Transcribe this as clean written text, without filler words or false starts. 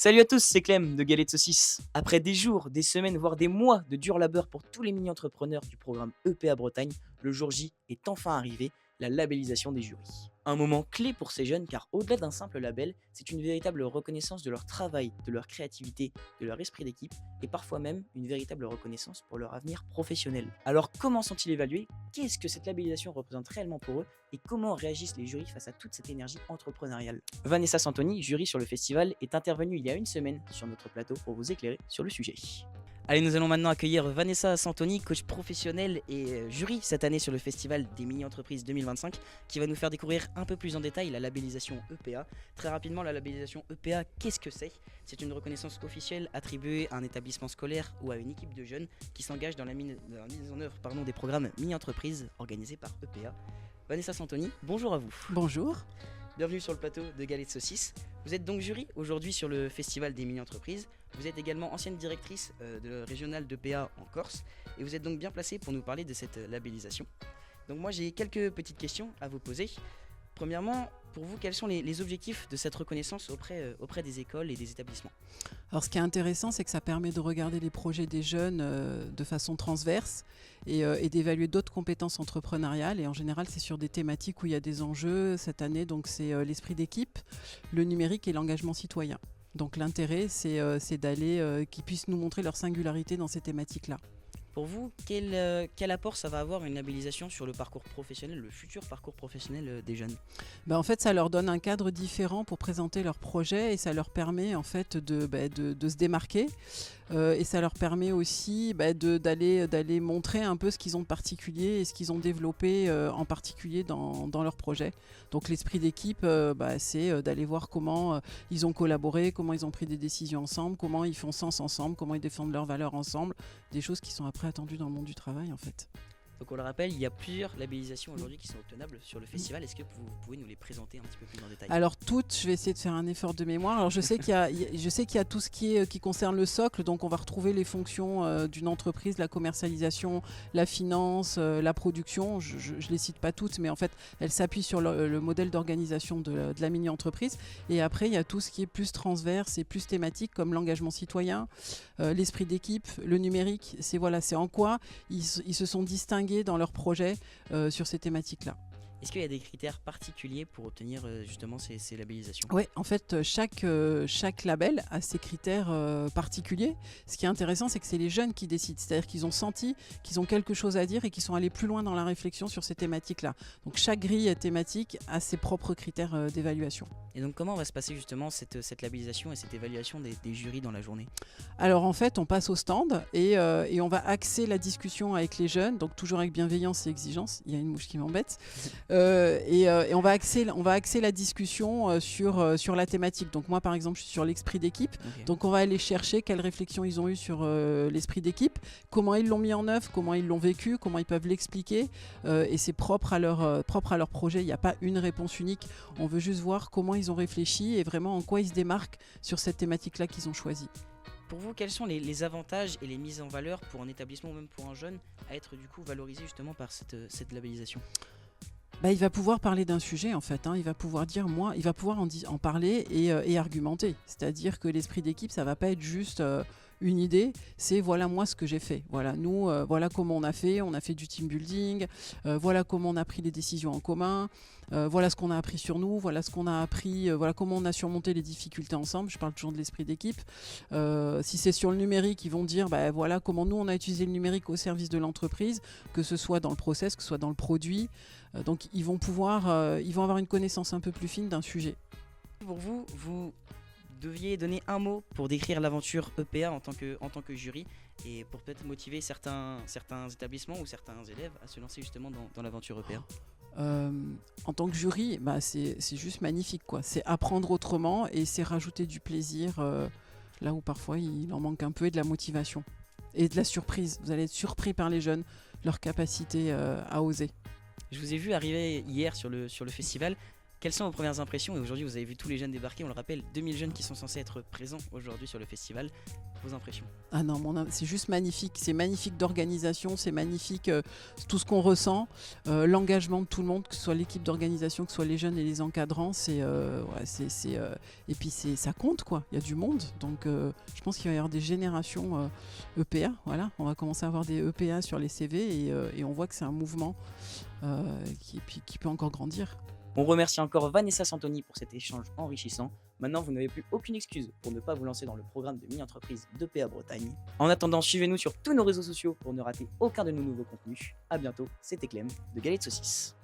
Salut à tous, c'est Clem de Galets de Saucisse. Après des jours, des semaines, voire des mois de dur labeur pour tous les mini-entrepreneurs du programme EPA Bretagne, le jour J est enfin arrivé, la labellisation des jurys. Un moment clé pour ces jeunes car au-delà d'un simple label, c'est une véritable reconnaissance de leur travail, de leur créativité, de leur esprit d'équipe et parfois même une véritable reconnaissance pour leur avenir professionnel. Alors comment sont-ils évalués? Qu'est-ce que cette labellisation représente réellement pour eux? Et comment réagissent les jurys face à toute cette énergie entrepreneuriale? Vanessa Santoni, jury sur le festival, est intervenue il y a une semaine sur notre plateau pour vous éclairer sur le sujet. Allez, nous allons maintenant accueillir Vanessa Santoni, coach professionnel et jury cette année sur le festival des mini-entreprises 2025, qui va nous faire découvrir un peu plus en détail la labellisation EPA. Très rapidement, la labellisation EPA, qu'est-ce que c'est? C'est une reconnaissance officielle attribuée à un établissement scolaire ou à une équipe de jeunes qui s'engagent dans la mise en œuvre des programmes mini-entreprises organisés par EPA. Vanessa Santoni, bonjour à vous. Bonjour. Bienvenue sur le plateau de Galets de Saucisse. Vous êtes donc jury aujourd'hui sur le festival des mini-entreprises. Vous êtes également ancienne directrice de régionale d'EPA en Corse. Et vous êtes donc bien placée pour nous parler de cette labellisation. Donc moi j'ai quelques petites questions à vous poser. Premièrement, pour vous, quels sont les objectifs de cette reconnaissance auprès des écoles et des établissements? Alors ce qui est intéressant, c'est que ça permet de regarder les projets des jeunes de façon transverse et d'évaluer d'autres compétences entrepreneuriales. Et en général, c'est sur des thématiques où il y a des enjeux. Cette année, donc, c'est l'esprit d'équipe, le numérique et l'engagement citoyen. Donc l'intérêt, c'est d'aller qu'ils puissent nous montrer leur singularité dans ces thématiques-là. Pour vous, quel apport ça va avoir une labellisation sur le parcours professionnel, le futur parcours professionnel des jeunes? En fait, ça leur donne un cadre différent pour présenter leurs projets et ça leur permet en fait de se démarquer. Et ça leur permet aussi d'aller montrer un peu ce qu'ils ont de particulier et ce qu'ils ont développé en particulier dans leur projet. Donc l'esprit d'équipe, c'est d'aller voir comment ils ont collaboré, comment ils ont pris des décisions ensemble, comment ils font sens ensemble, comment ils défendent leurs valeurs ensemble, des choses qui sont après attendues dans le monde du travail en fait. Donc on le rappelle, il y a plusieurs labellisations aujourd'hui qui sont obtenables sur le festival. Est-ce que vous pouvez nous les présenter un petit peu plus en détail? Alors toutes, je vais essayer de faire un effort de mémoire. Alors je sais qu'il y a tout ce qui concerne le socle, donc on va retrouver les fonctions d'une entreprise, la commercialisation, la finance, la production. Je les cite pas toutes, mais en fait elles s'appuient sur le modèle d'organisation de la mini-entreprise. Et après il y a tout ce qui est plus transverse et plus thématique, comme l'engagement citoyen, l'esprit d'équipe, le numérique. C'est en quoi ils se sont distingués dans leurs projets sur ces thématiques-là. Est-ce qu'il y a des critères particuliers pour obtenir justement ces labellisations? Oui, en fait, chaque label a ses critères particuliers. Ce qui est intéressant, c'est que c'est les jeunes qui décident. C'est-à-dire qu'ils ont senti qu'ils ont quelque chose à dire et qu'ils sont allés plus loin dans la réflexion sur ces thématiques-là. Donc chaque grille thématique a ses propres critères d'évaluation. Et donc comment va se passer justement cette labellisation et cette évaluation des jurys dans la journée? Alors en fait, on passe au stand et on va axer la discussion avec les jeunes, donc toujours avec bienveillance et exigence. Il y a une mouche qui m'embête. Et on va axer la discussion sur la thématique. Donc moi par exemple je suis sur l'esprit d'équipe. Okay. Donc on va aller chercher quelles réflexions ils ont eues sur l'esprit d'équipe, comment ils l'ont mis en œuvre, comment ils l'ont vécu, comment ils peuvent l'expliquer. Et c'est propre à leur projet. Il n'y a pas une réponse unique. On veut juste voir comment ils ont réfléchi et vraiment en quoi ils se démarquent sur cette thématique-là qu'ils ont choisie. Pour vous, quels sont les avantages et les mises en valeur pour un établissement ou même pour un jeune à être du coup valorisé justement par cette labellisation? Il va pouvoir parler d'un sujet en fait, il va pouvoir dire il va pouvoir en parler et argumenter. C'est-à-dire que l'esprit d'équipe, ça va pas être juste une idée, c'est voilà moi ce que j'ai fait. Voilà nous, voilà comment on a fait du team building, voilà comment on a pris les décisions en commun, voilà ce qu'on a appris sur nous, voilà ce qu'on a appris, voilà comment on a surmonté les difficultés ensemble. Je parle toujours de l'esprit d'équipe. Si c'est sur le numérique, ils vont dire voilà comment nous on a utilisé le numérique au service de l'entreprise, que ce soit dans le process, que ce soit dans le produit. Donc ils vont avoir une connaissance un peu plus fine d'un sujet. Pour vous, vous deviez donner un mot pour décrire l'aventure EPA en tant que jury et pour peut-être motiver certains établissements ou certains élèves à se lancer justement dans l'aventure EPA. En tant que jury, c'est juste magnifique, quoi. C'est apprendre autrement et c'est rajouter du plaisir là où parfois il en manque un peu et de la motivation et de la surprise. Vous allez être surpris par les jeunes, leur capacité à oser. Je vous ai vu arriver hier sur le festival. Quelles sont vos premières impressions? Et aujourd'hui, vous avez vu tous les jeunes débarquer. On le rappelle, 2000 jeunes qui sont censés être présents aujourd'hui sur le festival. vos impressions. Ah non, c'est juste magnifique. C'est magnifique d'organisation, c'est magnifique tout ce qu'on ressent, l'engagement de tout le monde, que ce soit l'équipe d'organisation, que ce soit les jeunes et les encadrants. Et puis ça compte quoi. Il y a du monde, donc je pense qu'il va y avoir des générations EPA. Voilà, on va commencer à avoir des EPA sur les CV et on voit que c'est un mouvement qui peut encore grandir. On remercie encore Vanessa Santoni pour cet échange enrichissant. Maintenant, vous n'avez plus aucune excuse pour ne pas vous lancer dans le programme de mini-entreprise d'EPA Bretagne. En attendant, suivez-nous sur tous nos réseaux sociaux pour ne rater aucun de nos nouveaux contenus. A bientôt, c'était Clem de Galette Saucisse.